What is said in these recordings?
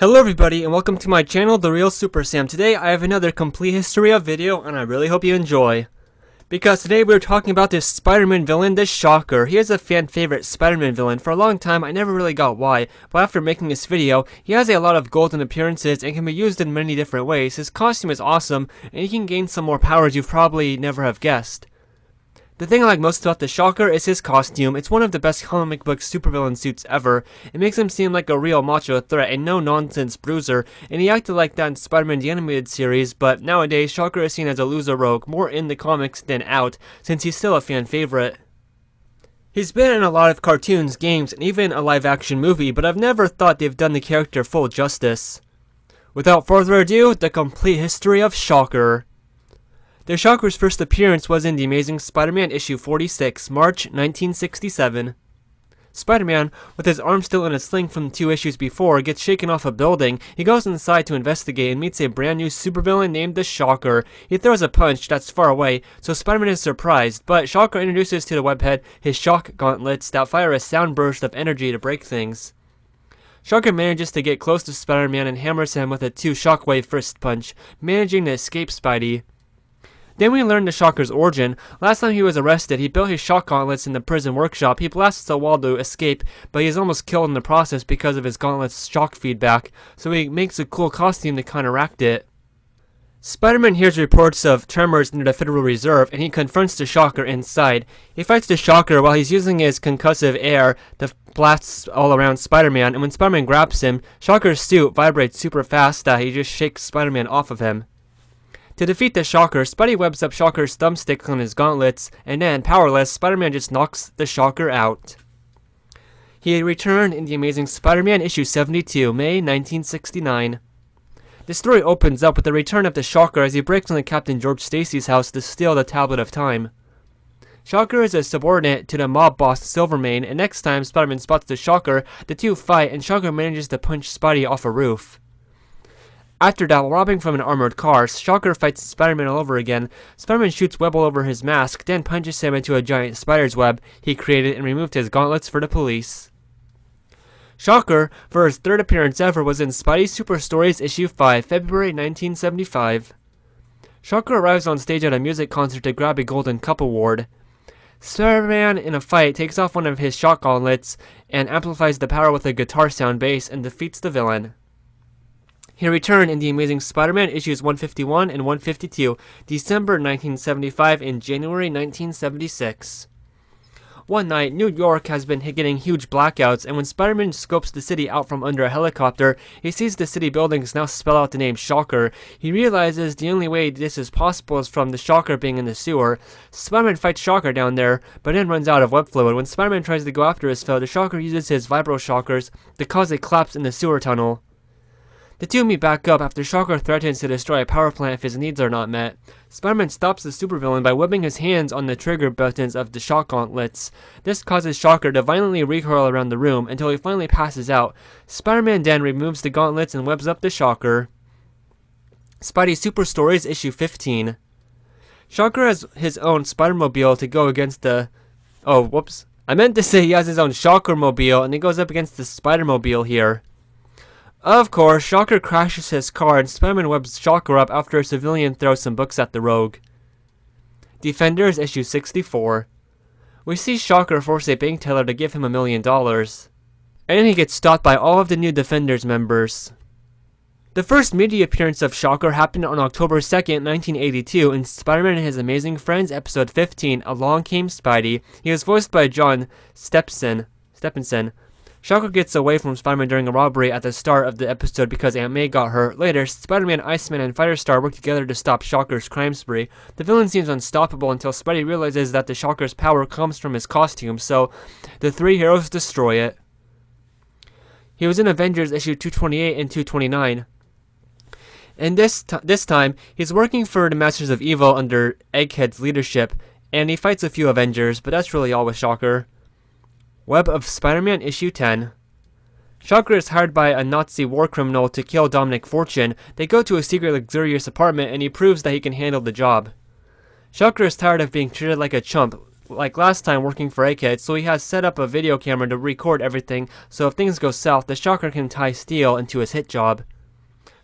Hello everybody and welcome to my channel, The Real Super Sam. Today I have another complete history of video and I really hope you enjoy. Because today we're talking about this Spider-Man villain, the Shocker. He is a fan favorite Spider-Man villain. For a long time I never really got why, but after making this video, he has a lot of golden appearances and can be used in many different ways. His costume is awesome and he can gain some more powers you probably never have guessed. The thing I like most about the Shocker is his costume. It's one of the best comic book supervillain suits ever. It makes him seem like a real macho threat and no-nonsense bruiser, and he acted like that in Spider-Man the Animated Series, but nowadays Shocker is seen as a loser rogue, more in the comics than out, since he's still a fan favorite. He's been in a lot of cartoons, games, and even a live-action movie, but I've never thought they've done the character full justice. Without further ado, the complete history of Shocker. The Shocker's first appearance was in The Amazing Spider-Man issue 46, March 1967. Spider-Man, with his arm still in a sling from 2 issues before, gets shaken off a building. He goes inside to investigate and meets a brand new supervillain named the Shocker. He throws a punch that's far away, so Spider-Man is surprised, but Shocker introduces to the webhead his shock gauntlets that fire a sound burst of energy to break things. Shocker manages to get close to Spider-Man and hammers him with a 2 shockwave fist punch, managing to escape Spidey. Then we learn the Shocker's origin. Last time he was arrested, he built his shock gauntlets in the prison workshop. He blasts a wall to escape, but he is almost killed in the process because of his gauntlet's shock feedback, so he makes a cool costume to counteract it. Spider-Man hears reports of tremors near the Federal Reserve, and he confronts the Shocker inside. He fights the Shocker while he's using his concussive air to blast all around Spider-Man, and when Spider-Man grabs him, Shocker's suit vibrates super fast that he just shakes Spider-Man off of him. To defeat the Shocker, Spidey webs up Shocker's thumbsticks on his gauntlets, and then, powerless, Spider-Man just knocks the Shocker out. He returned in The Amazing Spider-Man issue 72, May 1969. The story opens up with the return of the Shocker as he breaks into Captain George Stacy's house to steal the Tablet of Time. Shocker is a subordinate to the mob boss Silvermane, and next time Spider-Man spots the Shocker, the two fight and Shocker manages to punch Spidey off a roof. After that, while robbing from an armored car, Shocker fights Spider-Man all over again. Spider-Man shoots web all over his mask, then punches him into a giant spider's web he created and removed his gauntlets for the police. Shocker, for his third appearance ever, was in Spidey Super Stories issue 5, February 1975. Shocker arrives on stage at a music concert to grab a Golden Cup award. Spider-Man, in a fight, takes off one of his shock gauntlets and amplifies the power with a guitar sound bass and defeats the villain. He returned in The Amazing Spider-Man issues 151 and 152, December 1975 and January 1976. One night, New York has been getting huge blackouts, and when Spider-Man scopes the city out from under a helicopter, he sees the city buildings now spell out the name Shocker. He realizes the only way this is possible is from the Shocker being in the sewer. Spider-Man fights Shocker down there, but then runs out of web fluid. When Spider-Man tries to go after his foe, the Shocker uses his vibro shockers to cause a collapse in the sewer tunnel. The two meet back up after Shocker threatens to destroy a power plant if his needs are not met. Spider-Man stops the supervillain by whipping his hands on the trigger buttons of the shock gauntlets. This causes Shocker to violently recoil around the room until he finally passes out. Spider-Man then removes the gauntlets and webs up the Shocker. Spidey Super Stories issue 15. Shocker has his own Spider-Mobile to go against the... Oh, whoops. I meant to say he has his own Shocker-Mobile and he goes up against the Spider-Mobile here. Of course, Shocker crashes his car and Spider-Man webs Shocker up after a civilian throws some books at the rogue. Defenders issue 64. We see Shocker force a bank teller to give him $1 million. And he gets stopped by all of the new Defenders members. The first media appearance of Shocker happened on October 2nd, 1982 in Spider-Man and His Amazing Friends episode 15, Along Came Spidey. He was voiced by John Stephenson. Shocker gets away from Spider-Man during a robbery at the start of the episode because Aunt May got hurt. Later, Spider-Man, Iceman, and Firestar work together to stop Shocker's crime spree. The villain seems unstoppable until Spidey realizes that the Shocker's power comes from his costume, so the three heroes destroy it. He was in Avengers issue 228 and 229. And this time, he's working for the Masters of Evil under Egghead's leadership, and he fights a few Avengers, but that's really all with Shocker. Web of Spider-Man issue 10. Shocker is hired by a Nazi war criminal to kill Dominic Fortune. They go to a secret luxurious apartment and he proves that he can handle the job. Shocker is tired of being treated like a chump. like last time working for Egghead, so he has set up a video camera to record everything, so if things go south, the Shocker can tie Steel into his hit job.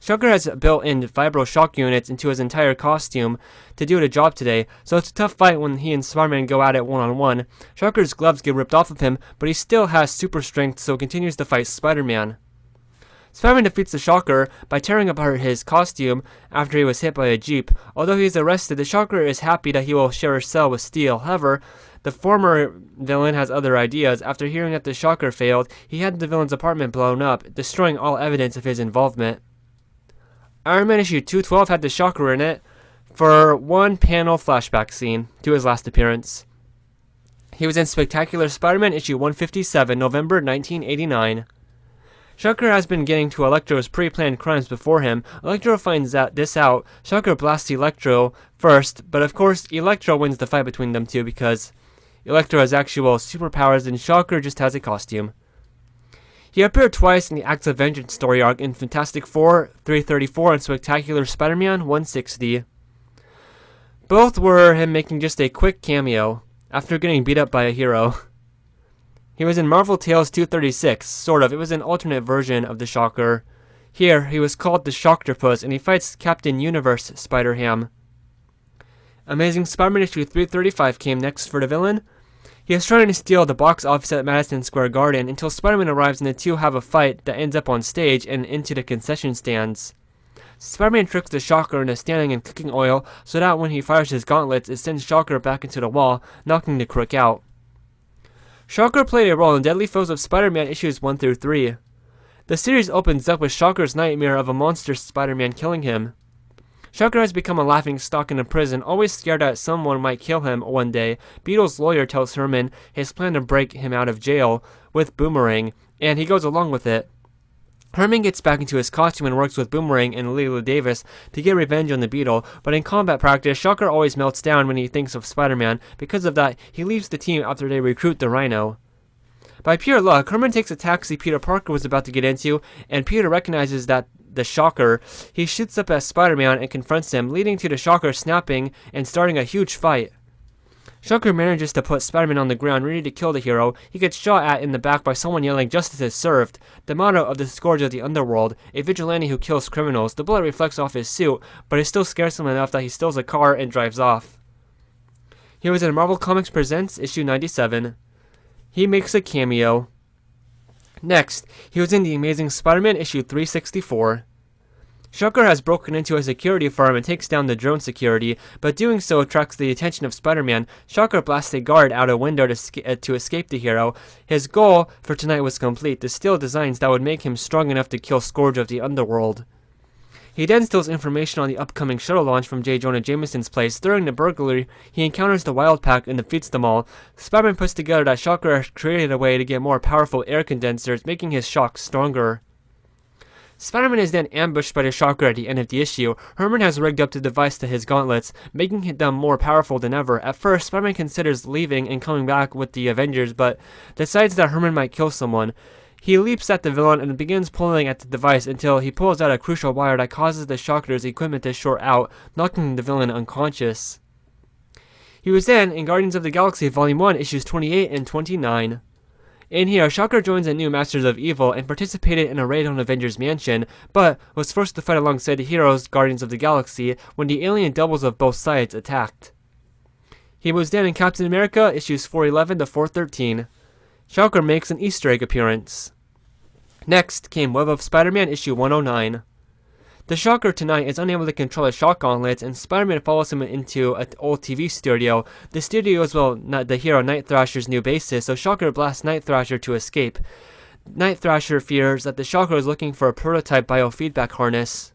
Shocker has built-in vibro shock units into his entire costume to do the job today, so it's a tough fight when he and Spider-Man go at it one-on-one. Shocker's gloves get ripped off of him, but he still has super strength, so continues to fight Spider-Man. Spider-Man defeats the Shocker by tearing apart his costume after he was hit by a Jeep. Although he is arrested, the Shocker is happy that he will share a cell with Steel. However, the former villain has other ideas. After hearing that the Shocker failed, he had the villain's apartment blown up, destroying all evidence of his involvement. Iron Man issue 212 had the Shocker in it for one panel flashback scene to his last appearance. He was in Spectacular Spider-Man issue 157, November 1989. Shocker has been getting to Electro's pre-planned crimes before him. Electro finds this out. Shocker blasts Electro first, but of course Electro wins the fight between them two because Electro has actual superpowers and Shocker just has a costume. He appeared twice in the Acts of Vengeance story arc in Fantastic Four 334 and Spectacular Spider-Man 160. Both were him making just a quick cameo after getting beat up by a hero. He was in Marvel Tales 236, sort of. It was an alternate version of the Shocker. Here, he was called the Shocktopus, and he fights Captain Universe Spider-Ham. Amazing Spider-Man issue 335 came next for the villain. He is trying to steal the box office at Madison Square Garden until Spider-Man arrives and the two have a fight that ends up on stage and into the concession stands. Spider-Man tricks the Shocker into standing in cooking oil so that when he fires his gauntlets, it sends Shocker back into the wall, knocking the crook out. Shocker played a role in Deadly Foes of Spider-Man issues 1 through 3. The series opens up with Shocker's nightmare of a monster Spider-Man killing him. Shocker has become a laughingstock in a prison, always scared that someone might kill him one day. Beetle's lawyer tells Herman his plan to break him out of jail with Boomerang, and he goes along with it. Herman gets back into his costume and works with Boomerang and Leila Davis to get revenge on the Beetle, but in combat practice, Shocker always melts down when he thinks of Spider-Man. Because of that, he leaves the team after they recruit the Rhino. By pure luck, Herman takes a taxi Peter Parker was about to get into, and Peter recognizes that the Shocker. He shoots up at Spider-Man and confronts him, leading to the Shocker snapping and starting a huge fight. Shocker manages to put Spider-Man on the ground, ready to kill the hero. He gets shot at in the back by someone yelling, "Justice is served," the motto of the Scourge of the Underworld, a vigilante who kills criminals. The bullet reflects off his suit, but it still scares him enough that he steals a car and drives off. He was in Marvel Comics Presents issue 97. He makes a cameo. Next, he was in The Amazing Spider-Man issue 364. Shocker has broken into a security firm and takes down the drone security, but doing so attracts the attention of Spider-Man. Shocker blasts a guard out a window to escape the hero. His goal for tonight was complete, to steal designs that would make him strong enough to kill Scourge of the Underworld. He then steals information on the upcoming shuttle launch from J. Jonah Jameson's place. During the burglary, he encounters the Wild Pack and defeats them all. Spider-Man puts together that Shocker has created a way to get more powerful air condensers, making his shock stronger. Spider-Man is then ambushed by the Shocker at the end of the issue. Herman has rigged up the device to his gauntlets, making them more powerful than ever. At first, Spider-Man considers leaving and coming back with the Avengers, but decides that Herman might kill someone. He leaps at the villain and begins pulling at the device until he pulls out a crucial wire that causes the Shocker's equipment to short out, knocking the villain unconscious. He was then in Guardians of the Galaxy Volume 1, issues 28 and 29. In here, Shocker joins the new Masters of Evil and participated in a raid on Avengers Mansion, but was forced to fight alongside the heroes Guardians of the Galaxy when the alien doubles of both sides attacked. He was then in Captain America, issues 411 to 413. Shocker makes an Easter egg appearance. Next came Web of Spider-Man issue 109. The Shocker tonight is unable to control his shock gauntlets, and Spider-Man follows him into an old TV studio. The studio is the hero Night Thrasher's new basis, so Shocker blasts Night Thrasher to escape. Night Thrasher fears that the Shocker is looking for a prototype biofeedback harness.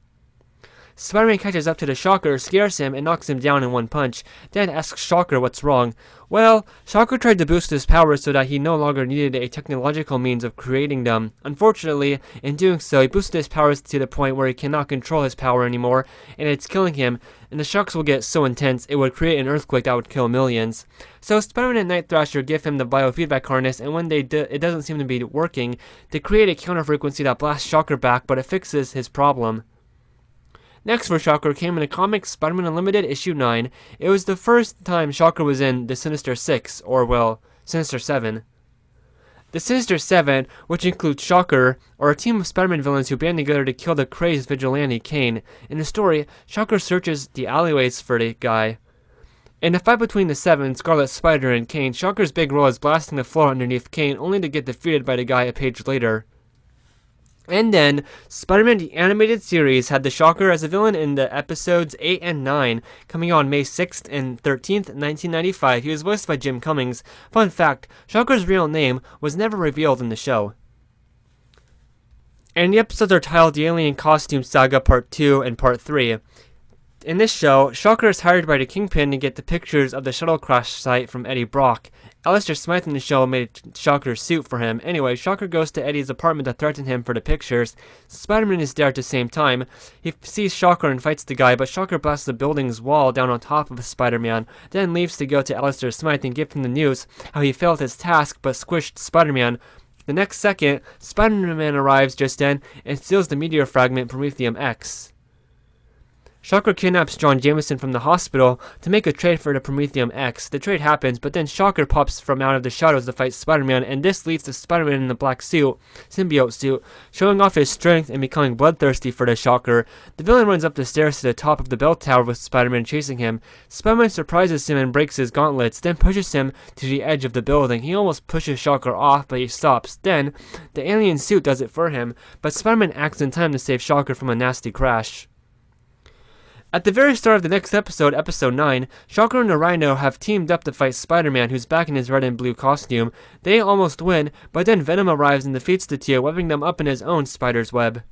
Spider-Man catches up to the Shocker, scares him, and knocks him down in one punch, then asks Shocker what's wrong. Well, Shocker tried to boost his powers so that he no longer needed a technological means of creating them. Unfortunately, in doing so, he boosted his powers to the point where he cannot control his power anymore, and it's killing him, and the shocks will get so intense it would create an earthquake that would kill millions. So Spider-Man and Night Thrasher give him the biofeedback harness, and when it doesn't seem to be working, they create a counter frequency that blasts Shocker back, but it fixes his problem. Next for Shocker came in a comic Spider-Man Unlimited issue 9. It was the first time Shocker was in the Sinister Six, or well, Sinister Seven. The Sinister Seven, which includes Shocker, are a team of Spider-Man villains who band together to kill the crazed vigilante Kane. In the story, Shocker searches the alleyways for the guy. In the fight between the Seven, Scarlet Spider, and Kane, Shocker's big role is blasting the floor underneath Kane, only to get defeated by the guy a page later. And then, Spider-Man the Animated Series had the Shocker as a villain in the episodes 8 and 9, coming on May 6th and 13th, 1995. He was voiced by Jim Cummings. Fun fact, Shocker's real name was never revealed in the show. And the episodes are titled The Alien Costume Saga Part 2 and Part 3. In this show, Shocker is hired by the Kingpin to get the pictures of the shuttle crash site from Eddie Brock. Alistair Smythe in the show made Shocker's suit for him. Anyway, Shocker goes to Eddie's apartment to threaten him for the pictures. Spider-Man is there at the same time. He sees Shocker and fights the guy, but Shocker blasts the building's wall down on top of Spider-Man, then leaves to go to Alistair Smythe and give him the news how he failed his task but squished Spider-Man. The next second, Spider-Man arrives just then and steals the meteor fragment Prometheum X. Shocker kidnaps John Jameson from the hospital to make a trade for the Prometheum X. The trade happens, but then Shocker pops from out of the shadows to fight Spider-Man, and this leads to Spider-Man in the black suit, symbiote suit, showing off his strength and becoming bloodthirsty for the Shocker. The villain runs up the stairs to the top of the bell tower with Spider-Man chasing him. Spider-Man surprises him and breaks his gauntlets, then pushes him to the edge of the building. He almost pushes Shocker off, but he stops. Then, the alien suit does it for him, but Spider-Man acts in time to save Shocker from a nasty crash. At the very start of the next episode, episode 9, Shocker and the Rhino have teamed up to fight Spider-Man, who's back in his red and blue costume. They almost win, but then Venom arrives and defeats the two, webbing them up in his own spider's web.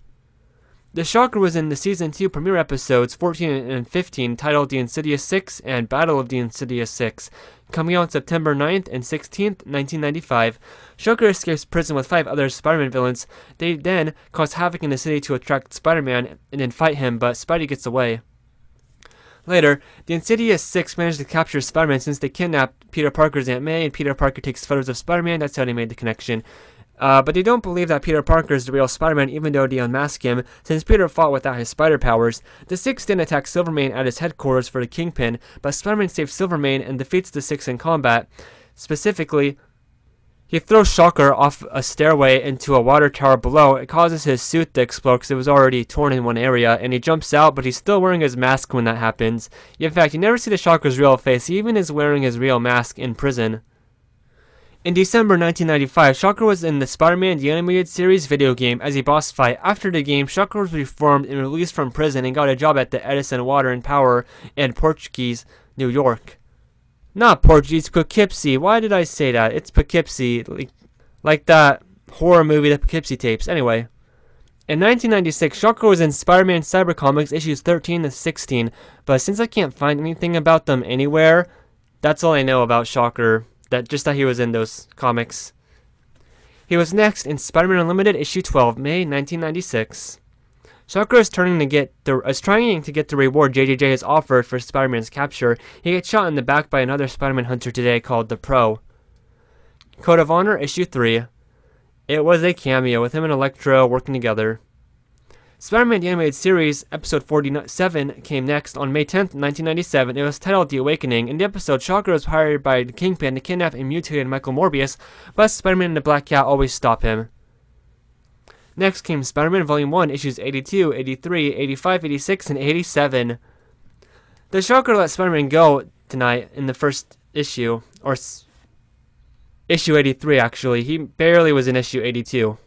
The Shocker was in the Season 2 premiere episodes 14 and 15, titled The Insidious Six and Battle of the Insidious Six, coming out September 9th and 16th, 1995. Shocker escapes prison with 5 other Spider-Man villains. They then cause havoc in the city to attract Spider-Man and then fight him, but Spidey gets away. Later, the Insidious Six managed to capture Spider-Man since they kidnapped Peter Parker's Aunt May, and Peter Parker takes photos of Spider-Man. That's how they made the connection. But they don't believe that Peter Parker is the real Spider-Man, even though they unmask him, since Peter fought without his spider powers. The Six then attack Silvermane at his headquarters for the Kingpin, but Spider-Man saves Silvermane and defeats the Six in combat. Specifically, he throws Shocker off a stairway into a water tower below. It causes his suit to explode because it was already torn in one area, and he jumps out, but he's still wearing his mask when that happens. In fact, you never see the Shocker's real face. He even is wearing his real mask in prison. In December 1995, Shocker was in the Spider-Man the Animated Series video game as a boss fight. After the game, Shocker was reformed and released from prison and got a job at the Edison Water and Power in Portuguese, New York. Not Portuguese, Poughkeepsie. Why did I say that? It's Poughkeepsie, like that horror movie, The Poughkeepsie Tapes. Anyway, in 1996, Shocker was in Spider-Man Cyber Comics issues 13 to 16, but since I can't find anything about them anywhere, that's all I know about Shocker, just that he was in those comics. He was next in Spider-Man Unlimited issue 12, May 1996. Shocker is trying to get the reward JJJ has offered for Spider-Man's capture. He gets shot in the back by another Spider-Man hunter today called the Pro. Code of Honor issue 3. It was a cameo with him and Electro working together. Spider-Man the Animated Series episode 47 came next on May 10th, 1997. It was titled The Awakening. In the episode, Shocker was hired by the Kingpin to kidnap and mutate Michael Morbius, but Spider-Man and the Black Cat always stop him. Next came Spider-Man Volume 1, issues 82, 83, 85, 86, and 87. The Shocker let Spider-Man go tonight in the first issue, or issue 83 actually. He barely was in issue 82.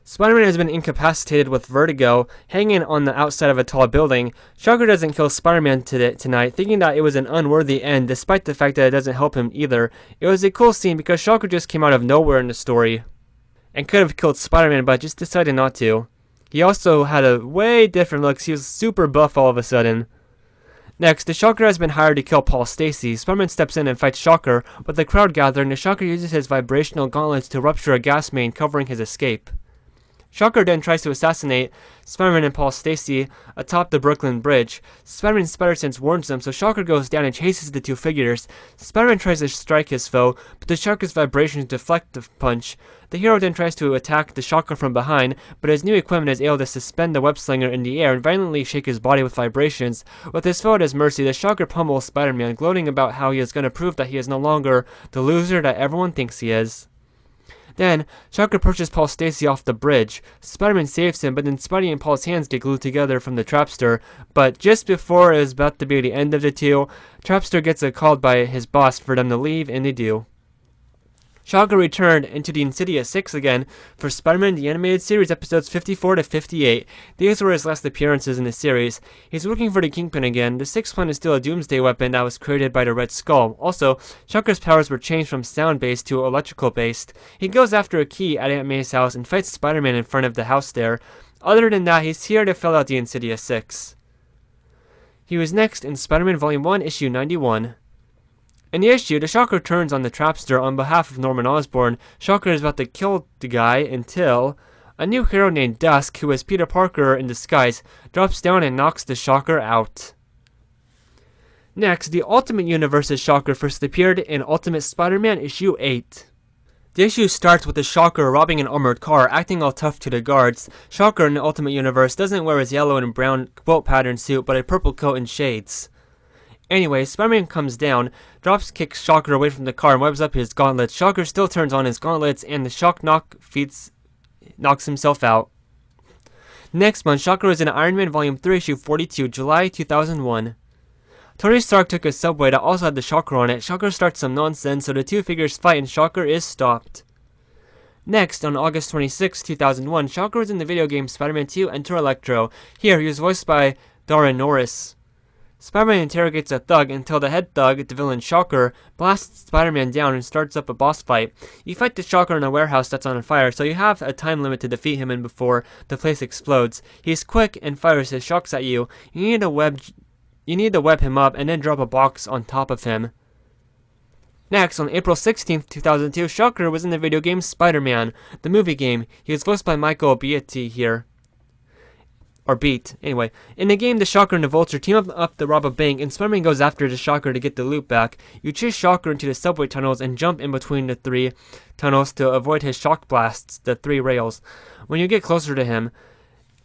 Spider-Man has been incapacitated with vertigo, hanging on the outside of a tall building. Shocker doesn't kill Spider-Man tonight, thinking that it was an unworthy end, despite the fact that it doesn't help him either. It was a cool scene because Shocker just came out of nowhere in the story and could have killed Spider-Man, but just decided not to. He also had a way different look. He was super buff all of a sudden. Next, the Shocker has been hired to kill Paul Stacy. Spider-Man steps in and fights Shocker, but the crowd gather, and the Shocker uses his vibrational gauntlets to rupture a gas main covering his escape. Shocker then tries to assassinate Spider-Man and Paul Stacy atop the Brooklyn Bridge. Spider-Man's Spider-Sense warns them, so Shocker goes down and chases the two figures. Spider-Man tries to strike his foe, but the Shocker's vibrations deflect the punch. The hero then tries to attack the Shocker from behind, but his new equipment is able to suspend the web-slinger in the air and violently shake his body with vibrations. With his foe at his mercy, the Shocker pummels Spider-Man, gloating about how he is going to prove that he is no longer the loser that everyone thinks he is. Then, Shocker pushes Paul Stacy off the bridge. Spider-Man saves him, but then Spidey and Paul's hands get glued together from the Trapster. But just before it is about to be the end of the two, Trapster gets a call by his boss for them to leave, and they do. Shocker returned into the Insidious 6 again for Spider-Man the Animated Series episodes 54 to 58. These were his last appearances in the series. He's looking for the Kingpin again. The sixth one is still a Doomsday weapon that was created by the Red Skull. Also, Shocker's powers were changed from sound-based to electrical-based. He goes after a key at Aunt May's house and fights Spider-Man in front of the house there. Other than that, he's here to fill out the Insidious 6. He was next in Spider-Man Volume 1, Issue 91. In the issue, the Shocker turns on the Trapster on behalf of Norman Osborn. Shocker is about to kill the guy until a new hero named Dusk, who is Peter Parker in disguise, drops down and knocks the Shocker out. Next, the Ultimate Universe's Shocker first appeared in Ultimate Spider-Man issue 8. The issue starts with the Shocker robbing an armored car, acting all tough to the guards. Shocker in the Ultimate Universe doesn't wear his yellow and brown quilt pattern suit, but a purple coat and shades. Anyway, Spider-Man comes down, kicks Shocker away from the car, and webs up his gauntlets. Shocker still turns on his gauntlets, and the shock knocks himself out. Next month, Shocker was in Iron Man Volume 3, Issue 42, July 2001. Tony Stark took a subway that also had the Shocker on it. Shocker starts some nonsense, so the two figures fight, and Shocker is stopped. Next, on August 26, 2001, Shocker was in the video game Spider-Man 2, Enter Electro. Here, he was voiced by Darren Norris. Spider-Man interrogates a thug until the head thug, the villain Shocker, blasts Spider-Man down and starts up a boss fight. You fight the Shocker in a warehouse that's on fire, so you have a time limit to defeat him in before the place explodes. He's quick and fires his shocks at you. You need to web him up and then drop a box on top of him. Next, on April 16, 2002, Shocker was in the video game Spider-Man, the movie game. He was voiced by Michael Beatty here. Or Beat. Anyway, in the game, the Shocker and the Vulture team up to rob a bank, and Spider-Man goes after the Shocker to get the loot back. You chase Shocker into the subway tunnels and jump in between the three tunnels to avoid his shock blasts, the three rails. When you get closer to him,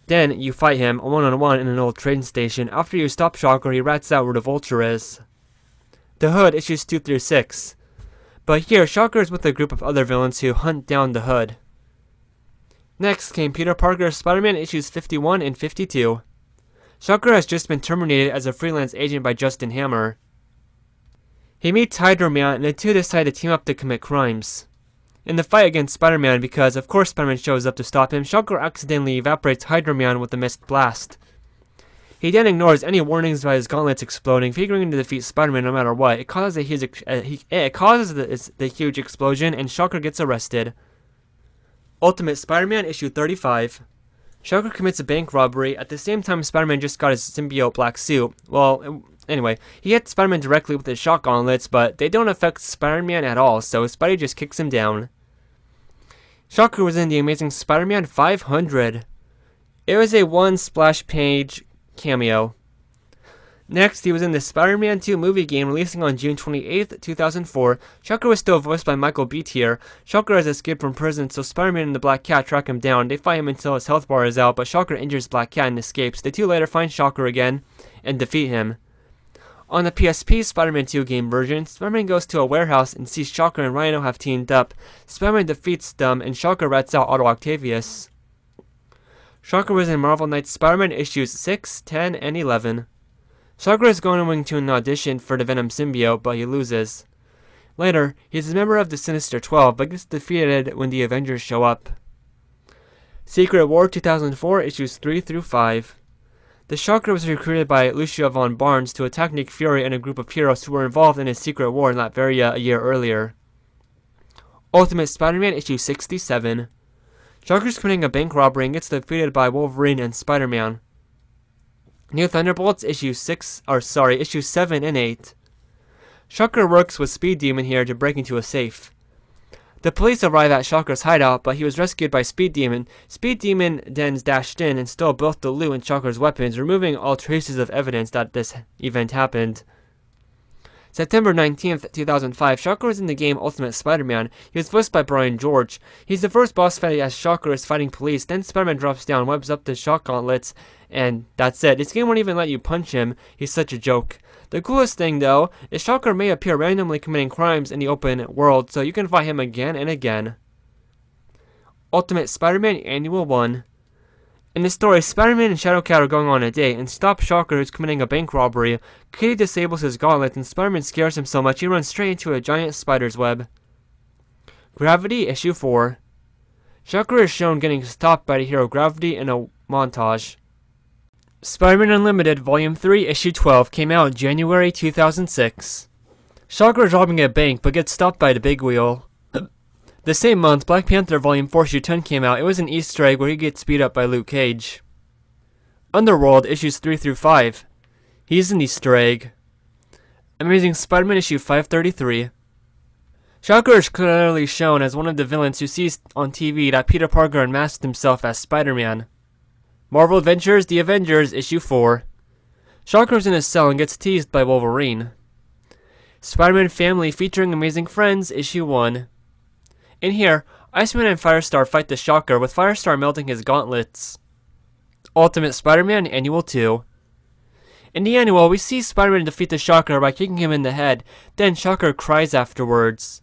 then you fight him one-on-one in an old train station. After you stop Shocker, he rats out where the Vulture is. The Hood, issues 2 through 6. But here, Shocker is with a group of other villains who hunt down the Hood. Next came Peter Parker's Spider-Man issues 51 and 52. Shocker has just been terminated as a freelance agent by Justin Hammer. He meets Hydro Man, and the two decide to team up to commit crimes. In the fight against Spider-Man, because of course Spider-Man shows up to stop him, Shocker accidentally evaporates Hydro Man with a mist blast. He then ignores any warnings about his gauntlets exploding, figuring to defeat Spider-Man no matter what. It causes the huge explosion, and Shocker gets arrested. Ultimate Spider-Man issue 35. Shocker commits a bank robbery. At the same time, Spider-Man just got his symbiote black suit. Well, anyway, he hits Spider-Man directly with his shock gauntlets, but they don't affect Spider-Man at all, so Spidey just kicks him down. Shocker was in the Amazing Spider-Man 500. It was a one splash page cameo. Next, he was in the Spider-Man 2 movie game releasing on June 28, 2004. Shocker was still voiced by Michael Beat here. Shocker has escaped from prison, so Spider-Man and the Black Cat track him down. They fight him until his health bar is out, but Shocker injures Black Cat and escapes. The two later find Shocker again and defeat him. On the PSP Spider-Man 2 game version, Spider-Man goes to a warehouse and sees Shocker and Rhino have teamed up. Spider-Man defeats them, and Shocker rats out Otto Octavius. Shocker was in Marvel Knights Spider-Man issues 6, 10, and 11. Shocker is going to an audition for the Venom symbiote, but he loses. Later, he is a member of the Sinister 12, but gets defeated when the Avengers show up. Secret War 2004, issues 3 through 5. The Shocker was recruited by Lucia Von Barnes to attack Nick Fury and a group of heroes who were involved in a secret war in Latveria a year earlier. Ultimate Spider-Man issue 67. Shocker's committing a bank robbery and gets defeated by Wolverine and Spider-Man. New Thunderbolts issue 7 and 8. Shocker works with Speed Demon here to break into a safe. The police arrive at Shocker's hideout, but he was rescued by Speed Demon. Speed Demon then dashed in and stole both the loot and Shocker's weapons, removing all traces of evidence that this event happened. September 19th, 2005, Shocker was in the game Ultimate Spider-Man. He was voiced by Brian George. He's the first boss fight as Shocker is fighting police, then Spider-Man drops down, webs up the shock gauntlets, and that's it. This game won't even let you punch him. He's such a joke. The coolest thing, though, is Shocker may appear randomly committing crimes in the open world, so you can fight him again and again. Ultimate Spider-Man Annual 1. In the story, Spider-Man and Shadowcat are going on a date and stop Shocker, who's committing a bank robbery. Kitty disables his gauntlet and Spider-Man scares him so much he runs straight into a giant spider's web. Gravity Issue 4. Shocker is shown getting stopped by the hero Gravity in a montage. Spider-Man Unlimited Volume 3 Issue 12 came out January 2006. Shocker is robbing a bank but gets stopped by the Big Wheel. The same month, Black Panther Volume 4 Issue 10 came out. It was an Easter egg where he gets beat up by Luke Cage. Underworld Issues 3 through 5. He's an Easter egg. Amazing Spider-Man Issue 533. Shocker is clearly shown as one of the villains who sees on TV that Peter Parker unmasked himself as Spider-Man. Marvel Adventures The Avengers Issue 4. Shocker's in his cell and gets teased by Wolverine. Spider-Man Family featuring Amazing Friends Issue 1. In here, Iceman and Firestar fight the Shocker, with Firestar melting his gauntlets. Ultimate Spider-Man Annual 2. In the annual, we see Spider-Man defeat the Shocker by kicking him in the head, then Shocker cries afterwards.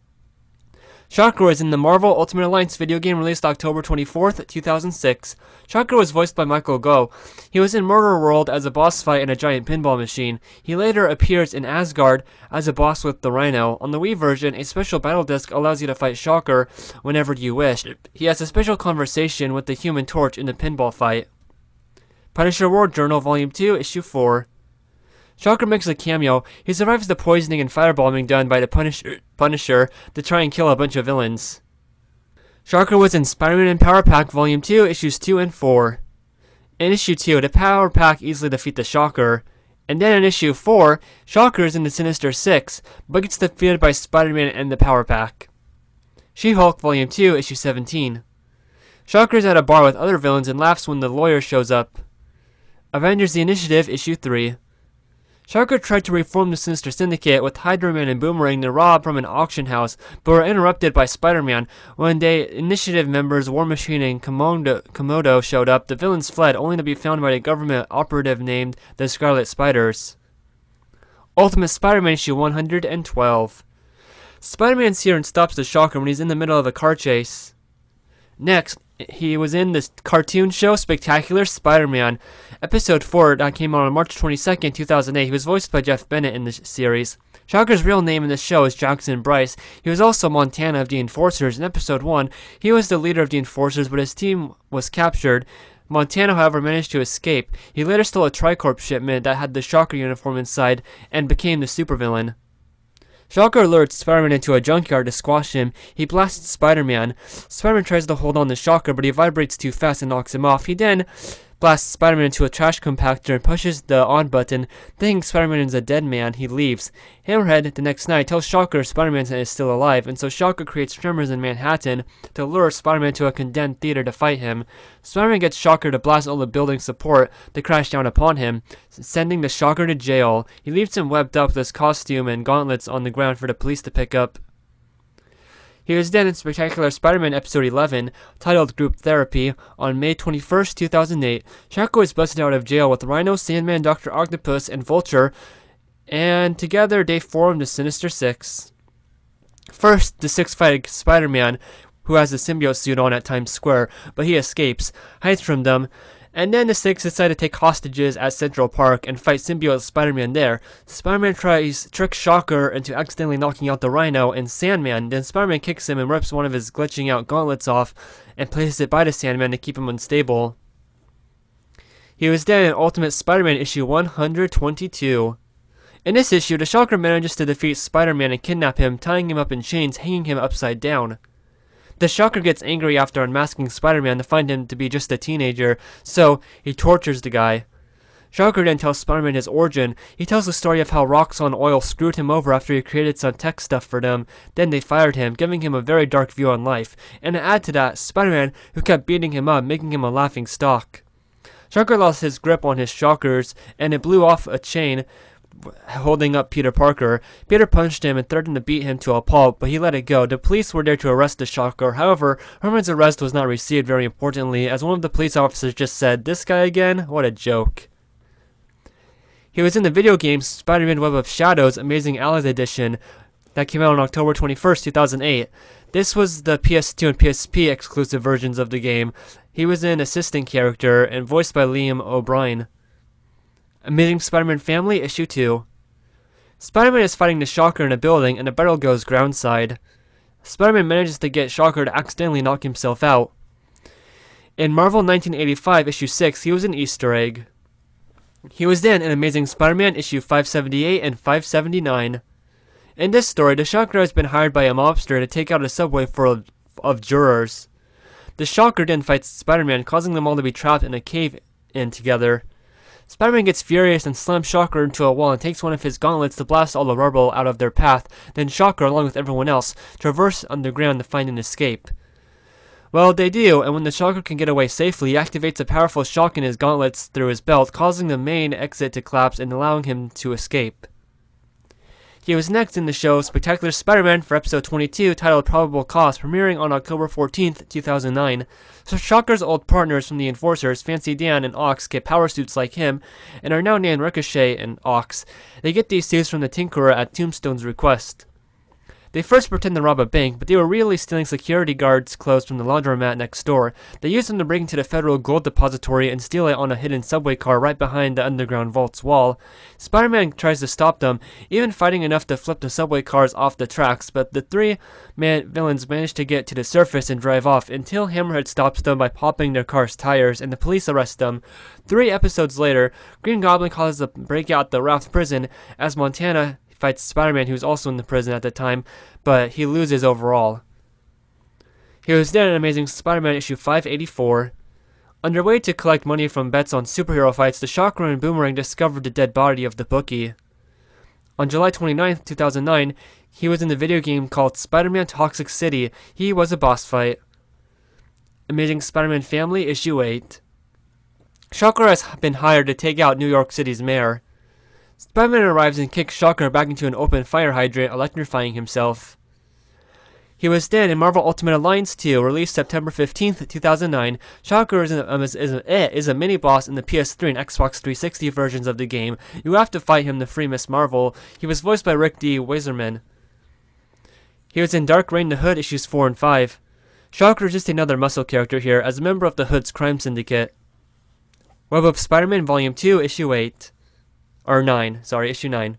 Shocker was in the Marvel Ultimate Alliance video game released October 24th, 2006. Shocker was voiced by Michael Goh. He was in Murder World as a boss fight in a giant pinball machine. He later appears in Asgard as a boss with the Rhino. On the Wii version, a special battle disc allows you to fight Shocker whenever you wish. He has a special conversation with the Human Torch in the pinball fight. Punisher War Journal Volume 2, Issue 4. Shocker makes a cameo. He survives the poisoning and firebombing done by the Punisher to try and kill a bunch of villains. Shocker was in Spider-Man and Power Pack Volume 2, Issues 2 and 4. In Issue 2, the Power Pack easily defeat the Shocker. And then in Issue 4, Shocker is in the Sinister Six, but gets defeated by Spider-Man and the Power Pack. She-Hulk Volume 2, Issue 17. Shocker is at a bar with other villains and laughs when the lawyer shows up. Avengers The Initiative Issue 3. Shocker tried to reform the Sinister Syndicate with Hydra Man and Boomerang to rob from an auction house, but were interrupted by Spider-Man. When the Initiative members War Machine and Komodo showed up, the villains fled, only to be found by a government operative named the Scarlet Spiders. Ultimate Spider-Man Issue 112. Spider-Man's here and stops the Shocker when he's in the middle of a car chase. Next, he was in this cartoon show Spectacular Spider-Man, episode 4 that came out on March 22nd, 2008. He was voiced by Jeff Bennett in the series. Shocker's real name in the show is Jackson Bryce. He was also Montana of the Enforcers. In episode 1, he was the leader of the Enforcers, but his team was captured. Montana, however, managed to escape. He later stole a Tricorp shipment that had the Shocker uniform inside and became the supervillain. Shocker lures Spider-Man into a junkyard to squash him. He blasts Spider-Man. Spider-Man tries to hold on to Shocker, but he vibrates too fast and knocks him off. He then blasts Spider-Man into a trash compactor and pushes the on button. Thinking Spider-Man is a dead man, he leaves. Hammerhead, the next night, tells Shocker Spider-Man is still alive, and so Shocker creates tremors in Manhattan to lure Spider-Man to a condemned theater to fight him. Spider-Man gets Shocker to blast all the building support to crash down upon him, sending the Shocker to jail. He leaves him webbed up with his costume and gauntlets on the ground for the police to pick up. He was then in Spectacular Spider-Man Episode 11, titled Group Therapy, on May 21st, 2008. Shocker was busted out of jail with Rhino, Sandman, Dr. Octopus, and Vulture, and together they formed the Sinister Six. First, the Six fight Spider-Man, who has the symbiote suit on at Times Square, but he escapes, hides from them, and then the Six decide to take hostages at Central Park and fight symbiote Spider-Man there. Spider-Man tricks Shocker into accidentally knocking out the Rhino and Sandman, then Spider-Man kicks him and rips one of his glitching out gauntlets off and places it by the Sandman to keep him unstable. He was then in Ultimate Spider-Man Issue 122. In this issue, the Shocker manages to defeat Spider-Man and kidnap him, tying him up in chains, hanging him upside down. The Shocker gets angry after unmasking Spider-Man to find him to be just a teenager, so he tortures the guy. Shocker then tells Spider-Man his origin. He tells the story of how Roxxon Oil screwed him over after he created some tech stuff for them. Then they fired him, giving him a very dark view on life. And to add to that, Spider-Man, who kept beating him up, making him a laughing stock. Shocker lost his grip on his shockers, and it blew off a chain holding up Peter Parker. Peter punched him and threatened to beat him to a pulp, but he let it go. The police were there to arrest the Shocker. However, Herman's arrest was not received very importantly, as one of the police officers just said, "This guy again? What a joke." He was in the video game Spider-Man Web of Shadows Amazing Allies Edition that came out on October 21st, 2008. This was the PS2 and PSP exclusive versions of the game. He was an assistant character and voiced by Liam O'Brien. Amazing Spider-Man Family, Issue 2. Spider-Man is fighting the Shocker in a building and the battle goes groundside. Spider-Man manages to get Shocker to accidentally knock himself out. In Marvel 1985, Issue 6, he was an Easter egg. He was then in Amazing Spider-Man issue 578 and 579. In this story, the Shocker has been hired by a mobster to take out a subway full of jurors. The Shocker then fights Spider-Man, causing them all to be trapped in a cave-in together. Spider-Man gets furious and slams Shocker into a wall and takes one of his gauntlets to blast all the rubble out of their path. Then Shocker, along with everyone else, traverse underground to find an escape. Well, they do, and when the Shocker can get away safely, he activates a powerful shock in his gauntlets through his belt, causing the main exit to collapse and allowing him to escape. He was next in the show Spectacular Spider-Man for episode 22, titled Probable Cause, premiering on October 14th, 2009. So Shocker's old partners from the Enforcers, Fancy Dan and Ox, get power suits like him, and are now named Ricochet and Ox. They get these suits from the Tinkerer at Tombstone's request. They first pretend to rob a bank, but they were really stealing security guards' clothes from the laundromat next door. They use them to break into the Federal Gold Depository and steal it on a hidden subway car right behind the underground vault's wall. Spider-Man tries to stop them, even fighting enough to flip the subway cars off the tracks, but the three villains manage to get to the surface and drive off until Hammerhead stops them by popping their car's tires, and the police arrest them. 3 episodes later, Green Goblin causes a breakout at the Raft prison as Montana fights Spider-Man, who was also in the prison at the time, but he loses overall. He was then in Amazing Spider-Man issue 584. Underway to collect money from bets on superhero fights, the Shocker and Boomerang discovered the dead body of the bookie. On July 29th, 2009, he was in the video game called Spider-Man Toxic City. He was a boss fight. Amazing Spider-Man Family issue 8. Shocker has been hired to take out New York City's mayor. Spider-Man arrives and kicks Shocker back into an open fire hydrant, electrifying himself. He was then in Marvel Ultimate Alliance 2, released September 15th, 2009. Shocker is a mini-boss in the PS3 and Xbox 360 versions of the game. You have to fight him to free Miss Marvel. He was voiced by Rick D. Weiserman. He was in Dark Reign the Hood issues 4 and 5. Shocker is just another muscle character here, as a member of the Hood's crime syndicate. Web of Spider-Man Volume 2, issue 8. Or 9, sorry, issue 9.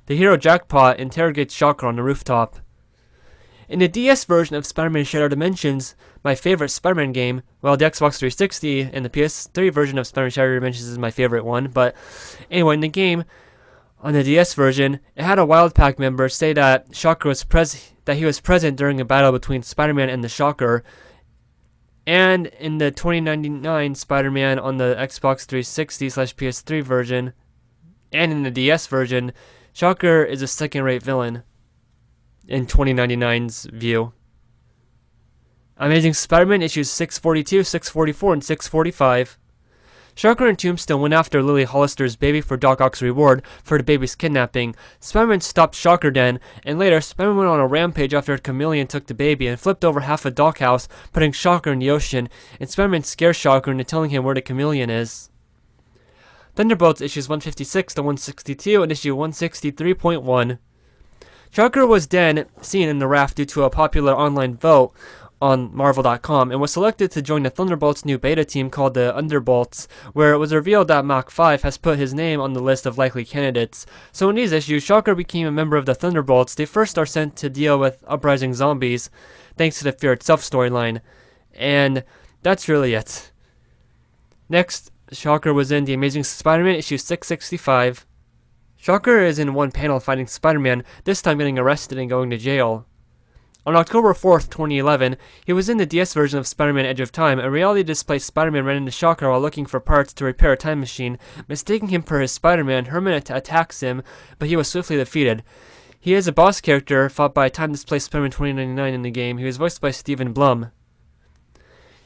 The hero Jackpot interrogates Shocker on the rooftop. In the DS version of Spider-Man Shattered Dimensions, my favorite Spider-Man game, well, the Xbox 360 and the PS3 version of Spider-Man Shattered Dimensions is my favorite one, but anyway, in the game, on the DS version, it had a Wild Pack member say that Shocker was he was present during a battle between Spider-Man and the Shocker. And in the 2099 Spider-Man on the Xbox 360/PS3 version, and in the DS version, Shocker is a second-rate villain in 2099's view. Amazing Spider-Man issues 642, 644, and 645. Shocker and Tombstone went after Lily Hollister's baby for Doc Ock's reward for the baby's kidnapping. Spider-Man stopped Shocker then, and later Spider-Man went on a rampage after a chameleon took the baby and flipped over half a Doc house, putting Shocker in the ocean, and Spider-Man scares Shocker into telling him where the chameleon is. Thunderbolts issues 156 to 162 and issue 163.1. Shocker was then seen in the raft due to a popular online vote on Marvel.com and was selected to join the Thunderbolts' new beta team called the Underbolts, where it was revealed that Mach 5 has put his name on the list of likely candidates. So in these issues, Shocker became a member of the Thunderbolts. They first are sent to deal with uprising zombies, thanks to the Fear Itself storyline. And that's really it. Next, Shocker was in The Amazing Spider-Man issue 665. Shocker is in one panel fighting Spider-Man, this time getting arrested and going to jail. On October 4th, 2011, he was in the DS version of Spider-Man Edge of Time. A reality displaced Spider-Man ran into Shocker while looking for parts to repair a time machine. Mistaking him for his Spider-Man, Herman attacks him, but he was swiftly defeated. He is a boss character fought by time-displaced Spider-Man 2099 in the game. He was voiced by Stephen Blum.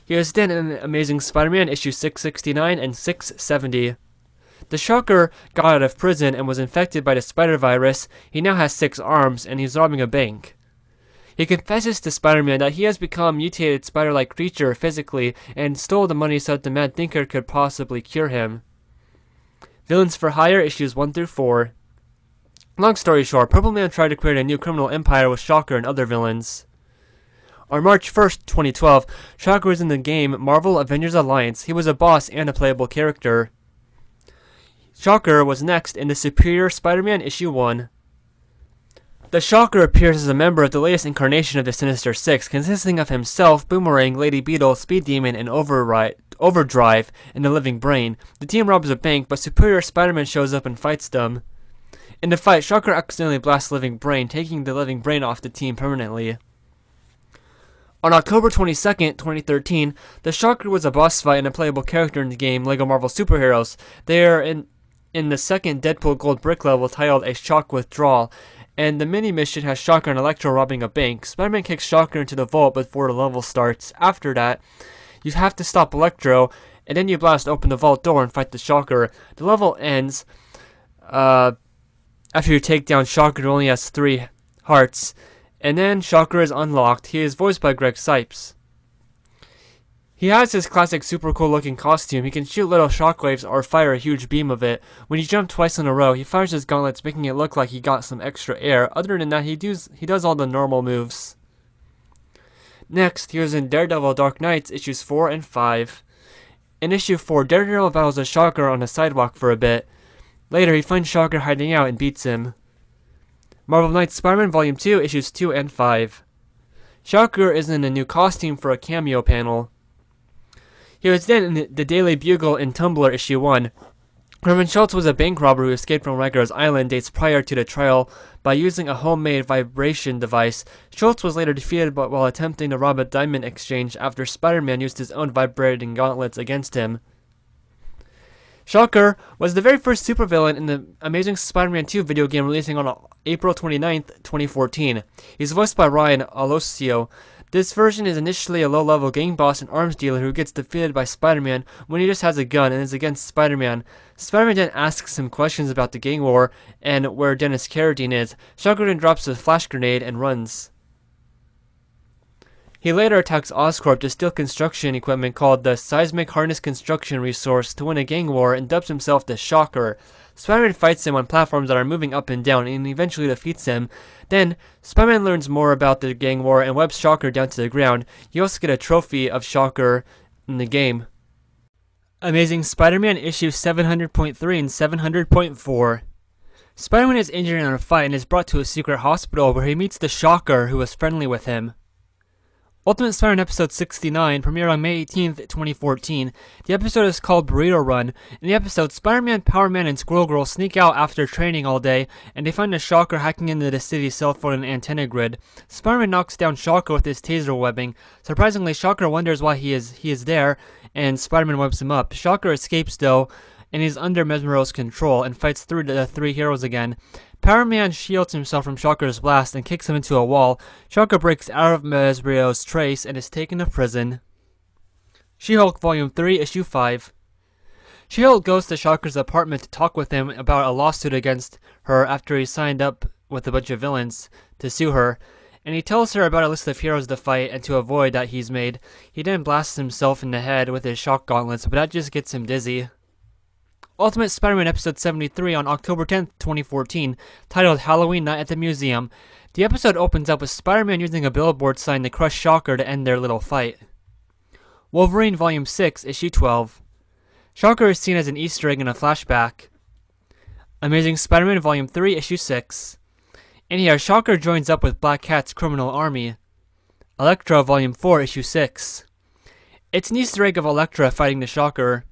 He was then in Amazing Spider-Man issue 669 and 670. The Shocker got out of prison and was infected by the spider virus. He now has 6 arms, and he's robbing a bank. He confesses to Spider-Man that he has become a mutated spider-like creature physically and stole the money so that the Mad Thinker could possibly cure him. Villains for Hire issues 1 through 4. Long story short, Purple Man tried to create a new criminal empire with Shocker and other villains. On March 1st, 2012, Shocker was in the game Marvel Avengers Alliance. He was a boss and a playable character. Shocker was next in the Superior Spider-Man issue 1. The Shocker appears as a member of the latest incarnation of the Sinister Six, consisting of himself, Boomerang, Lady Beetle, Speed Demon, and Overdrive, and the Living Brain. The team robs a bank, but Superior Spider-Man shows up and fights them. In the fight, Shocker accidentally blasts Living Brain, taking the Living Brain off the team permanently. On October 22nd, 2013, the Shocker was a boss fight and a playable character in the game LEGO Marvel Superheroes. They are in the second Deadpool Gold Brick level titled A Shock Withdrawal, and the mini-mission has Shocker and Electro robbing a bank. Spider-Man kicks Shocker into the vault before the level starts. After that, you have to stop Electro, and then you blast open the vault door and fight the Shocker. The level ends after you take down Shocker, who only has 3 hearts, and then Shocker is unlocked. He is voiced by Greg Cipes. He has his classic super cool looking costume. He can shoot little shockwaves or fire a huge beam of it. When he jumps twice in a row, he fires his gauntlets, making it look like he got some extra air. Other than that, he does all the normal moves. Next, he was in Daredevil Dark Knights issues 4 and 5. In issue 4, Daredevil battles a Shocker on a sidewalk for a bit. Later, he finds Shocker hiding out and beats him. Marvel Knights Spider-Man Volume 2 issues 2 and 5. Shocker is in a new costume for a cameo panel. He was then in the Daily Bugle in Tumblr issue 1. Herman Schultz was a bank robber who escaped from Rikers Island days prior to the trial by using a homemade vibration device. Schultz was later defeated while attempting to rob a diamond exchange after Spider-Man used his own vibrating gauntlets against him. Shocker was the very first supervillain in the Amazing Spider-Man 2 video game releasing on April 29th, 2014. He's voiced by Ryan Alosio. This version is initially a low-level gang boss and arms dealer who gets defeated by Spider-Man when he just has a gun and is against Spider-Man. Spider-Man then asks him questions about the gang war and where Dennis Carradine is. Shocker then drops a flash grenade and runs. He later attacks Oscorp to steal construction equipment called the Seismic Harness Construction Resource to win a gang war and dubs himself the Shocker. Spider-Man fights him on platforms that are moving up and down and eventually defeats him. Then, Spider-Man learns more about the gang war and webs Shocker down to the ground. You also get a trophy of Shocker in the game. Amazing Spider-Man issues 700.3 and 700.4. Spider-Man is injured in a fight and is brought to a secret hospital where he meets the Shocker, who is friendly with him. Ultimate Spider-Man episode 69 premiered on May 18th, 2014. The episode is called Burrito Run. In the episode, Spider-Man, Power Man, and Squirrel Girl sneak out after training all day, and they find the Shocker hacking into the city's cell phone and antenna grid. Spider-Man knocks down Shocker with his taser webbing. Surprisingly, Shocker wonders why he is there, and Spider-Man webs him up. Shocker escapes though, and he's under Mesmero's control, and fights through the 3 heroes again. Power Man shields himself from Shocker's blast and kicks him into a wall. Shocker breaks out of Mesmero's trace and is taken to prison. She-Hulk Volume 3, Issue 5. She-Hulk goes to Shocker's apartment to talk with him about a lawsuit against her after he signed up with a bunch of villains to sue her, and he tells her about a list of heroes to fight and to avoid that he's made. He then blasts himself in the head with his shock gauntlets, but that just gets him dizzy. Ultimate Spider-Man episode 73 on October 10th, 2014, titled Halloween Night at the Museum. The episode opens up with Spider-Man using a billboard sign to crush Shocker to end their little fight. Wolverine Volume 6, Issue 12. Shocker is seen as an Easter egg in a flashback. Amazing Spider-Man Volume 3, Issue 6. In here, Shocker joins up with Black Cat's criminal army. Elektra Volume 4, Issue 6. It's an Easter egg of Elektra fighting the Shocker.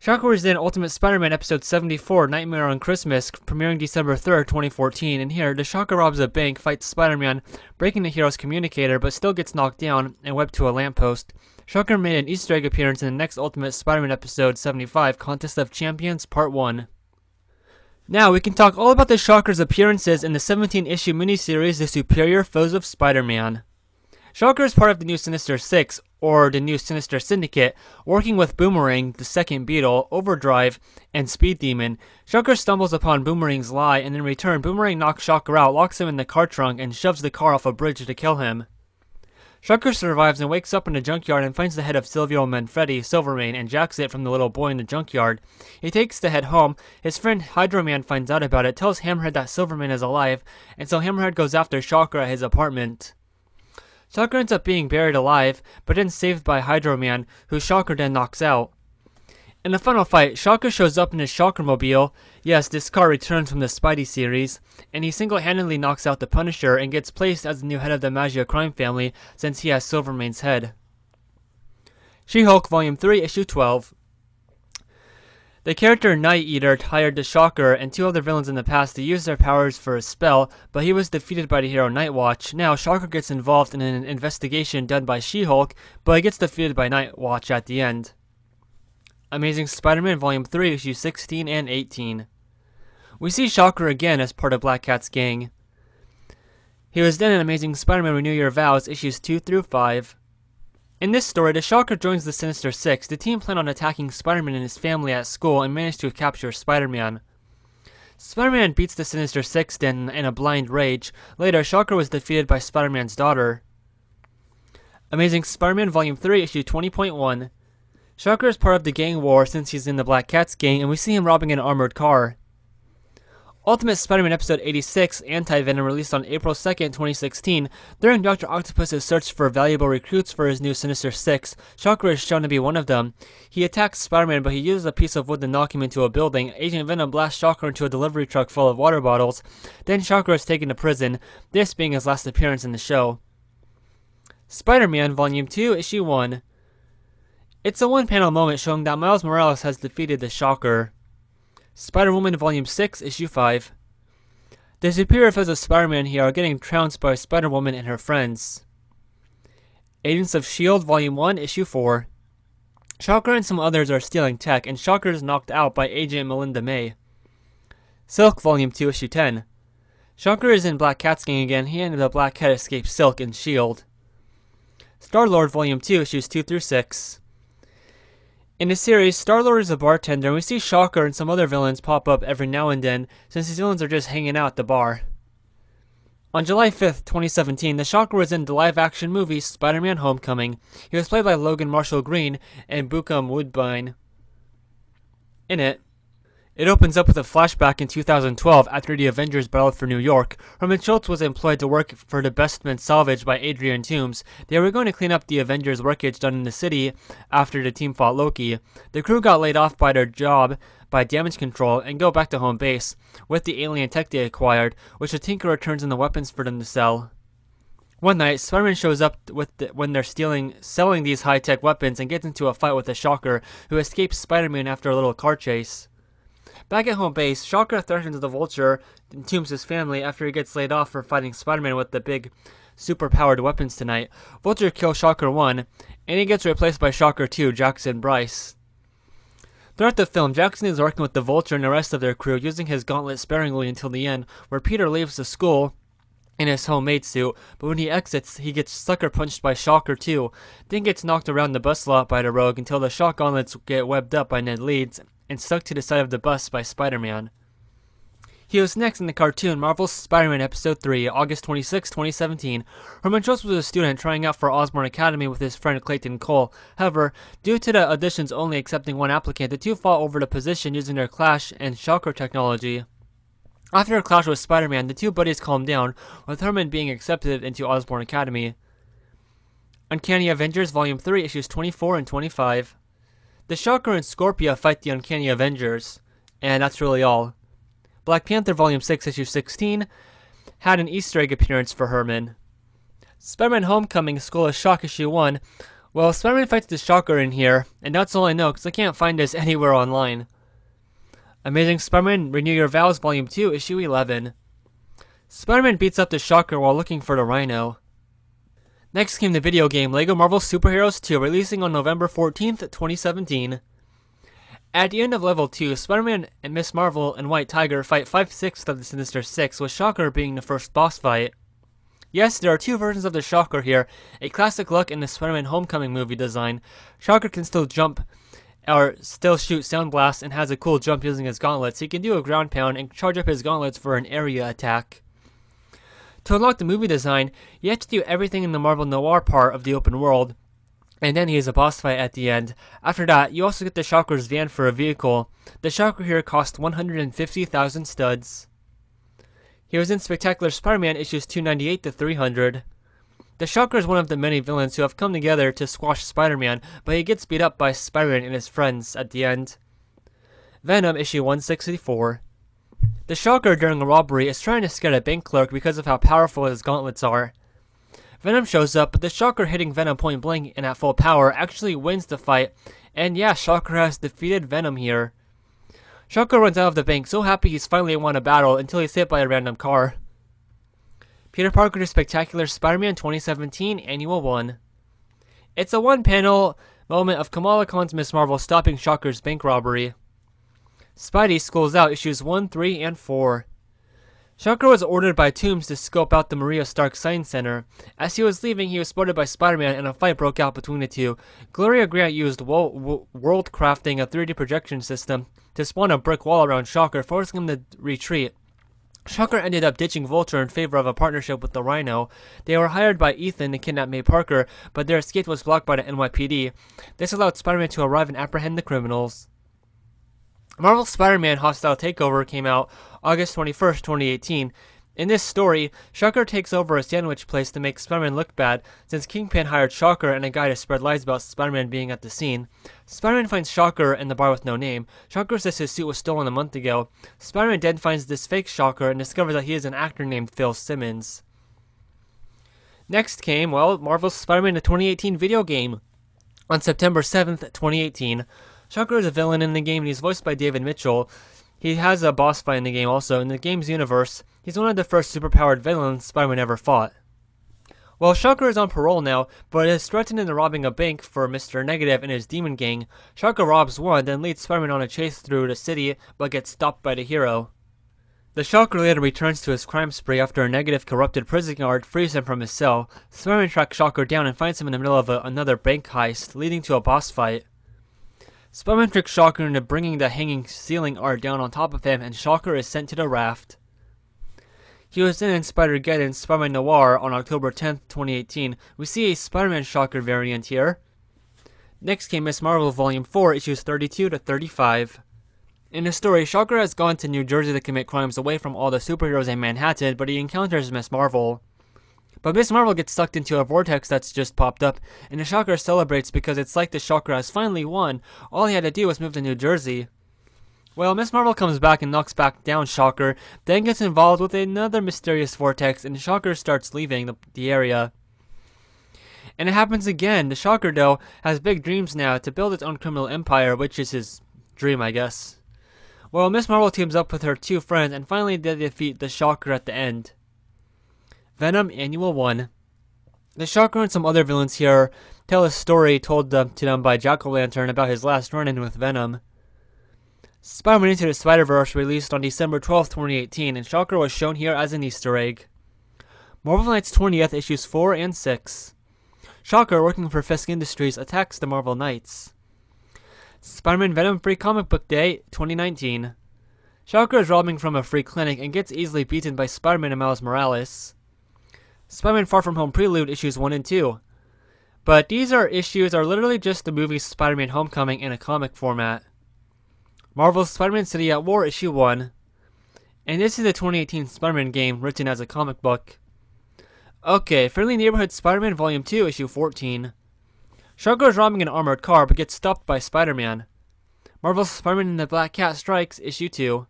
Shocker was in Ultimate Spider-Man episode 74, Nightmare on Christmas, premiering December 3rd, 2014. And here, the Shocker robs a bank, fights Spider-Man, breaking the hero's communicator, but still gets knocked down and webbed to a lamppost. Shocker made an Easter egg appearance in the next Ultimate Spider-Man episode 75, Contest of Champions, Part 1. Now, we can talk all about the Shocker's appearances in the 17-issue miniseries, The Superior Foes of Spider-Man. Shocker is part of the new Sinister Six, or the new Sinister Syndicate, working with Boomerang, the Second Beetle, Overdrive, and Speed Demon. Shocker stumbles upon Boomerang's lie, and in return, Boomerang knocks Shocker out, locks him in the car trunk, and shoves the car off a bridge to kill him. Shocker survives and wakes up in a junkyard and finds the head of Silvio Manfredi, Silvermane, and jacks it from the little boy in the junkyard. He takes the head home. His friend Hydro-Man finds out about it, tells Hammerhead that Silvermane is alive, and so Hammerhead goes after Shocker at his apartment. Shocker ends up being buried alive, but then saved by Hydro-Man, who Shocker then knocks out. In the final fight, Shocker shows up in his Shockermobile. Yes, this car returns from the Spidey series, and he single-handedly knocks out the Punisher and gets placed as the new head of the Magia crime family since he has Silvermane's head. She-Hulk Volume 3, Issue 12. The character Night Eater hired the Shocker and two other villains in the past to use their powers for a spell, but he was defeated by the hero Nightwatch. Now, Shocker gets involved in an investigation done by She-Hulk, but he gets defeated by Nightwatch at the end. Amazing Spider-Man Volume 3, Issue 16 and 18. We see Shocker again as part of Black Cat's gang. He was then in Amazing Spider-Man Renew Your Vows, Issues 2 through 5. In this story, the Shocker joins the Sinister Six. The team plan on attacking Spider-Man and his family at school and manage to capture Spider-Man. Spider-Man beats the Sinister Six then in a blind rage. Later, Shocker was defeated by Spider-Man's daughter. Amazing Spider-Man Volume 3, Issue 20.1. Shocker is part of the gang war since he's in the Black Cat's gang, and we see him robbing an armored car. Ultimate Spider-Man Episode 86, Anti-Venom, released on April 2nd, 2016. During Dr. Octopus's search for valuable recruits for his new Sinister Six, Shocker is shown to be one of them. He attacks Spider-Man, but he uses a piece of wood to knock him into a building. Agent Venom blasts Shocker into a delivery truck full of water bottles. Then Shocker is taken to prison, this being his last appearance in the show. Spider-Man Volume 2, Issue 1. It's a one-panel moment showing that Miles Morales has defeated the Shocker. Spider-Woman Volume 6, Issue 5. The superior foes of Spider-Man here are getting trounced by Spider-Woman and her friends. Agents of S.H.I.E.L.D. Volume 1, Issue 4. Shocker and some others are stealing tech, and Shocker is knocked out by Agent Melinda May. Silk Volume 2, Issue 10. Shocker is in Black Cat's gang again. He and the Black Cat escape Silk and S.H.I.E.L.D. Star-Lord Volume 2, Issues 2 through 6. In the series, Star-Lord is a bartender, and we see Shocker and some other villains pop up every now and then, since these villains are just hanging out at the bar. On July 5th, 2017, the Shocker was in the live-action movie Spider-Man Homecoming. He was played by Logan Marshall Green and Bokeem Woodbine. In it opens up with a flashback in 2012 after the Avengers battled for New York. Herman Schultz was employed to work for the Bestman Salvage by Adrian Toomes. They were going to clean up the Avengers' wreckage done in the city after the team fought Loki. The crew got laid off by their job by Damage Control and go back to home base with the alien tech they acquired, which the Tinkerer turns into weapons for them to sell. One night, Spider-Man shows up when they're selling these high-tech weapons and gets into a fight with the Shocker, who escapes Spider-Man after a little car chase. Back at home base, Shocker threatens the Vulture and Toomes' family after he gets laid off for fighting Spider-Man with the big super-powered weapons tonight. Vulture kills Shocker 1, and he gets replaced by Shocker 2, Jackson Bryce. Throughout the film, Jackson is working with the Vulture and the rest of their crew, using his gauntlet sparingly until the end, where Peter leaves the school in his homemade suit, but when he exits, he gets sucker punched by Shocker 2, then gets knocked around the bus lot by the Rogue until the shock gauntlets get webbed up by Ned Leeds and stuck to the side of the bus by Spider-Man. He was next in the cartoon Marvel's Spider-Man Episode 3, August 26, 2017. Herman Schultz was a student trying out for Osborn Academy with his friend Clayton Cole. However, due to the auditions only accepting one applicant, the two fought over the position using their Clash and Shocker technology. After a clash with Spider-Man, the two buddies calmed down, with Herman being accepted into Osborn Academy. Uncanny Avengers Volume 3, Issues 24 and 25. The Shocker and Scorpia fight the Uncanny Avengers, and that's really all. Black Panther Volume 6, Issue 16 had an Easter egg appearance for Herman. Spider-Man Homecoming School of Shock Issue 1 Well, Spider-Man fights the Shocker in here, and that's all I know because I can't find this anywhere online. Amazing Spider-Man Renew Your Vows Volume 2, Issue 11. Spider-Man beats up the Shocker while looking for the Rhino. Next came the video game LEGO Marvel Super Heroes 2, releasing on November 14th, 2017. At the end of Level 2, Spider-Man and Ms. Marvel and White Tiger fight 5/6 of the Sinister Six, with Shocker being the first boss fight. Yes, there are two versions of the Shocker here, a classic look in the Spider-Man Homecoming movie design. Shocker can still jump, or still shoot sound blasts, and has a cool jump using his gauntlets. He can do a ground pound and charge up his gauntlets for an area attack. To unlock the movie design, you have to do everything in the Marvel Noir part of the open world, and then he has a boss fight at the end. After that, you also get the Shocker's van for a vehicle. The Shocker here cost 150,000 studs. He was in Spectacular Spider-Man issues 298 to 300. The Shocker is one of the many villains who have come together to squash Spider-Man, but he gets beat up by Spider-Man and his friends at the end. Venom issue 164. The Shocker during a robbery is trying to scare a bank clerk because of how powerful his gauntlets are. Venom shows up, but the Shocker hitting Venom point blank and at full power actually wins the fight, and yeah, Shocker has defeated Venom here. Shocker runs out of the bank so happy he's finally won a battle until he's hit by a random car. Peter Parker's Spectacular Spider-Man 2017 Annual 1. It's a one-panel moment of Kamala Khan's Ms. Marvel stopping Shocker's bank robbery. Spidey Schools Out issues 1, 3, and 4. Shocker was ordered by Toomes to scope out the Maria Stark Science Center. As he was leaving, he was spotted by Spider-Man and a fight broke out between the two. Gloria Grant used world crafting a 3D projection system to spawn a brick wall around Shocker, forcing him to retreat. Shocker ended up ditching Vulture in favor of a partnership with the Rhino. They were hired by Ethan to kidnap May Parker, but their escape was blocked by the NYPD. This allowed Spider-Man to arrive and apprehend the criminals. Marvel's Spider-Man Hostile Takeover came out August 21st, 2018. In this story, Shocker takes over a sandwich place to make Spider-Man look bad, since Kingpin hired Shocker and a guy to spread lies about Spider-Man being at the scene. Spider-Man finds Shocker in the bar with no name. Shocker says his suit was stolen a month ago. Spider-Man then finds this fake Shocker and discovers that he is an actor named Phil Simmons. Next came, Marvel's Spider-Man the 2018 video game. On September 7th, 2018, Shocker is a villain in the game and he's voiced by David Mitchell. He has a boss fight in the game also. In the game's universe, he's one of the first superpowered villains Spider-Man ever fought. Well, Shocker is on parole now, but is threatened into robbing a bank for Mr. Negative and his demon gang. Shocker robs one, then leads Spider-Man on a chase through the city, but gets stopped by the hero. The Shocker later returns to his crime spree after a Negative corrupted prison guard frees him from his cell. Spider-Man tracks Shocker down and finds him in the middle of another bank heist, leading to a boss fight. Spider-Man tricks Shocker into bringing the hanging ceiling art down on top of him, and Shocker is sent to the raft. He was then in Spider-Geddon Spider-Man Noir on October 10th, 2018. We see a Spider-Man Shocker variant here. Next came Ms. Marvel Volume 4, issues 32 to 35. In the story, Shocker has gone to New Jersey to commit crimes away from all the superheroes in Manhattan, but he encounters Ms. Marvel. But Ms. Marvel gets sucked into a vortex that's just popped up, and the Shocker celebrates because it's like the Shocker has finally won. All he had to do was move to New Jersey. Well, Ms. Marvel comes back and knocks back down Shocker, then gets involved with another mysterious vortex, and Shocker starts leaving the area. And it happens again. The Shocker, though, has big dreams now to build its own criminal empire, which is his dream, I guess. Well, Ms. Marvel teams up with her two friends, and finally they defeat the Shocker at the end. Venom Annual 1. The Shocker and some other villains here tell a story told to them by Jack-O-Lantern about his last run-in with Venom. Spider-Man Into the Spider-Verse released on December 12, 2018, and Shocker was shown here as an Easter egg. Marvel Knights 20th issues 4 and 6. Shocker, working for Fisk Industries, attacks the Marvel Knights. Spider-Man Venom Free Comic Book Day 2019. Shocker is robbing from a free clinic and gets easily beaten by Spider-Man and Miles Morales. Spider-Man Far From Home Prelude issues 1 and 2. But these issues are literally just the movie Spider-Man Homecoming in a comic format. Marvel's Spider-Man City at War issue 1. And this is the 2018 Spider-Man game written as a comic book. Okay, Friendly Neighborhood Spider-Man Volume 2 issue 14. Shocker is robbing an armored car but gets stopped by Spider-Man. Marvel's Spider-Man and the Black Cat Strikes issue 2.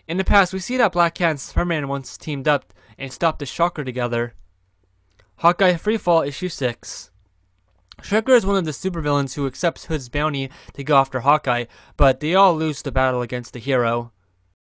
In the past, we see that Black Cat and Spider-Man once teamed up and stopped the Shocker together. Hawkeye Freefall issue 6. Shredder is one of the supervillains who accepts Hood's bounty to go after Hawkeye, but they all lose the battle against the hero.